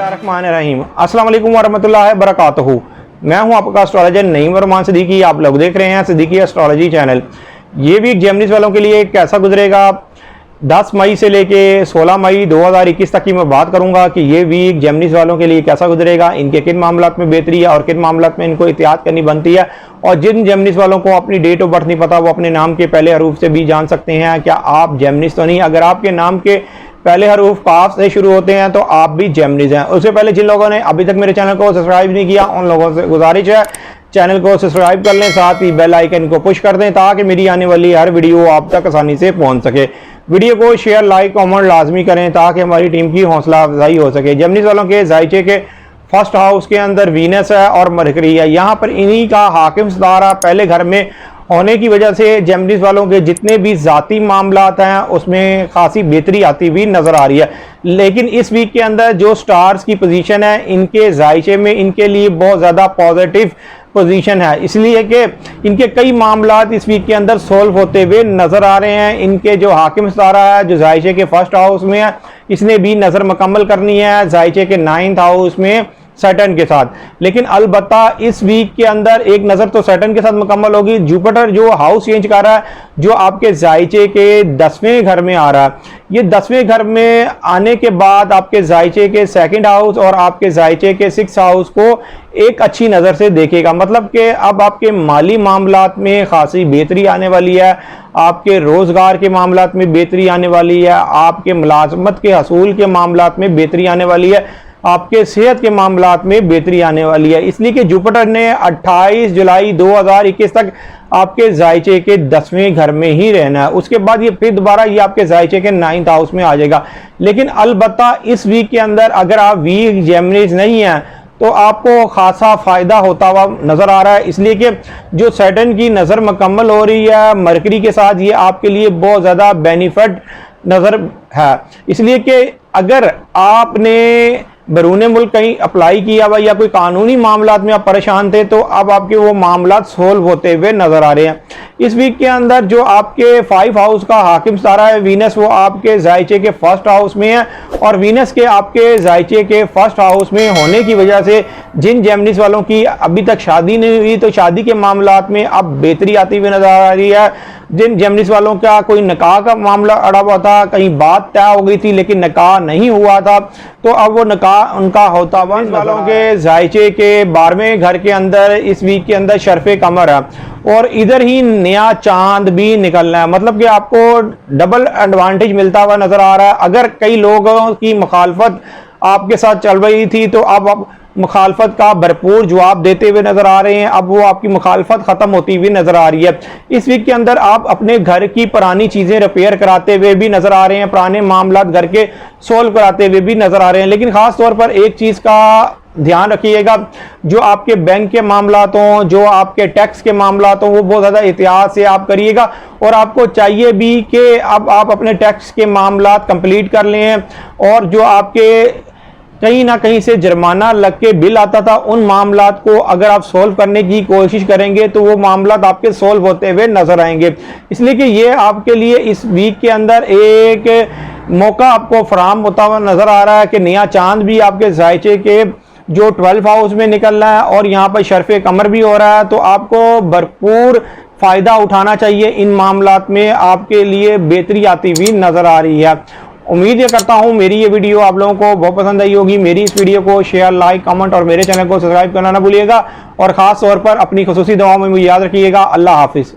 बिस्मिल्लाहिर्रहमानिर्रहीम। अस्सलाम वालेकुम वरहमतुल्लाहि वबरकातुहू। मैं हूं आपका एस्ट्रोलॉजर नईम रहमान सिद्दीकी। आप लोग देख रहे हैं सिद्दीकी एस्ट्रोलॉजी चैनल। ये वीक जेमिनीज वालों के लिए कैसा गुजरेगा, 10 मई से लेके 16 मई 2021 तक की मैं बात करूंगा कि ये वीक जेमिनीज वालों के लिए कैसा गुजरेगा, इनके किन मामलात में बेहतरी है और किन मामलात में इनको एहतियात करनी बनती है। और जिन जेमिनीज वालों को अपनी डेट ऑफ बर्थ नहीं पता वो अपने नाम के पहले हरूफ से भी जान सकते हैं क्या आप जेमिनीज तो नहीं। अगर आपके नाम के पहले हरूफ काफ से शुरू होते हैं तो आप भी जेमिनीज हैं। उससे पहले जिन लोगों ने अभी तक मेरे चैनल को सब्सक्राइब नहीं किया उन लोगों से गुजारिश है चैनल को सब्सक्राइब कर लें, साथ ही बेल आइकन को पुश कर दें ताकि मेरी आने वाली हर वीडियो आप तक आसानी से पहुंच सके। वीडियो को शेयर लाइक कमेंट लाजमी करें ताकि हमारी टीम की हौसला अफजाई हो सके। जेमिनीज वालों के जायचे के फर्स्ट हाउस के अंदर वीनस है और मरकरी है। यहाँ पर इन्हीं का हाकिम सितारा पहले घर में होने की वजह से जेमिनीज वालों के जितने भी जाती मामलात हैं उसमें खासी बेहतरी आती हुई नजर आ रही है। लेकिन इस वीक के अंदर जो स्टार्स की पोजीशन है इनके जायचे में इनके लिए बहुत ज़्यादा पॉजिटिव पोजीशन है, इसलिए कि इनके कई मामलात इस वीक के अंदर सोल्व होते हुए नजर आ रहे हैं। इनके जो हाकिम सितारा है जो जायचे के फर्स्ट हाउस में है इसने भी नज़र मुकम्मल करनी है जायचे के 9th हाउस में सैटर्न के साथ। लेकिन अलबत्ता इस वीक के अंदर एक नज़र तो सैटर्न के साथ मुकम्मल होगी। जुपिटर जो हाउस चेंज कर रहा है जो आपके जायचे के 10वें घर में आ रहा है, ये 10वें घर में आने के बाद आपके जायचे के 2nd हाउस और आपके जायचे के 6th हाउस को एक अच्छी नज़र से देखेगा। मतलब कि अब आपके माली मामलात में खासी बेहतरी आने वाली है, आपके रोज़गार के मामलात में बेहतरी आने वाली है, आपके मुलाजमत के हसूल के मामलात में बेहतरी आने वाली है, आपके सेहत के मामलात में बेहतरी आने वाली है। इसलिए कि जुपिटर ने 28 जुलाई 2021 तक आपके जायचे के 10वें घर में ही रहना है। उसके बाद ये फिर दोबारा ये आपके जायचे के 9th हाउस में आ जाएगा। लेकिन अलबत्ता इस वीक के अंदर अगर आप वीक जेमिनीज नहीं हैं तो आपको खासा फायदा होता हुआ नजर आ रहा है, इसलिए कि जो सैटर्न की नज़र मुकम्मल हो रही है मरकरी के साथ ये आपके लिए बहुत ज़्यादा बेनिफिट नज़र है। इसलिए कि अगर आपने बैरून मुल्क कहीं अप्लाई किया हुआ या कोई कानूनी मामलात में आप परेशान थे तो अब आपके वो मामलात सोल्व होते हुए नजर आ रहे हैं। इस वीक के अंदर जो आपके 5 हाउस का हाकिम सितारा है वीनस वो आपके जायचे के 1st हाउस में है और वीनस के आपके जायचे के 1st हाउस में होने की वजह से जिन जेमिनीज वालों की अभी तक शादी नहीं हुई तो शादी के मामलात में अब बेहतरी आती हुई नजर आ रही है। जिन जेमिनीज वालों का कोई निकाह का मामला अड़ा हुआ था, कहीं बात तय हो गई थी लेकिन निकाह नहीं हुआ था तो अब वो निकाह उनका होता हुआ वालों के जायचे के 12वें घर के अंदर इस वीक के अंदर शर्फे कमर है और इधर ही नया चांद भी निकलना है। मतलब कि आपको डबल एडवांटेज मिलता हुआ नजर आ रहा है। अगर कई लोगों की मुखालफत आपके साथ चल रही थी तो अब आप मुखालफत का भरपूर जवाब देते हुए नजर आ रहे हैं, अब वो आपकी मुखालफत खत्म होती हुई नजर आ रही है। इस वीक के अंदर आप अपने घर की पुरानी चीजें रिपेयर कराते हुए भी नजर आ रहे हैं, पुराने मामलात घर के सोल्व कराते हुए भी नजर आ रहे हैं। लेकिन खास तौर पर एक चीज का ध्यान रखिएगा, जो आपके बैंक के मामलात हों, जो आपके टैक्स के मामलात हों, वो बहुत ज़्यादा एहतियात से आप करिएगा और आपको चाहिए भी कि अब आप अपने टैक्स के मामलात कंप्लीट कर लें और जो आपके कहीं ना कहीं से जुर्माना लग के बिल आता था उन मामलात को अगर आप सोल्व करने की कोशिश करेंगे तो वो मामलात आपके सोल्व होते हुए नजर आएंगे। इसलिए कि ये आपके लिए इस वीक के अंदर एक मौका आपको फराहम होता हुआ नजर आ रहा है कि नया चांद भी आपके जायचे के जो 12 हाउस में निकल रहा है और यहाँ पर शर्फे कमर भी हो रहा है तो आपको भरपूर फायदा उठाना चाहिए। इन मामलात में आपके लिए बेहतरी आती हुई नजर आ रही है। उम्मीद ये करता हूँ मेरी ये वीडियो आप लोगों को बहुत पसंद आई होगी। मेरी इस वीडियो को शेयर लाइक कमेंट और मेरे चैनल को सब्सक्राइब करना ना भूलिएगा और ख़ास तौर पर अपनी खुसूसी दुआओं में मुझे याद रखिएगा। अल्लाह हाफिज़।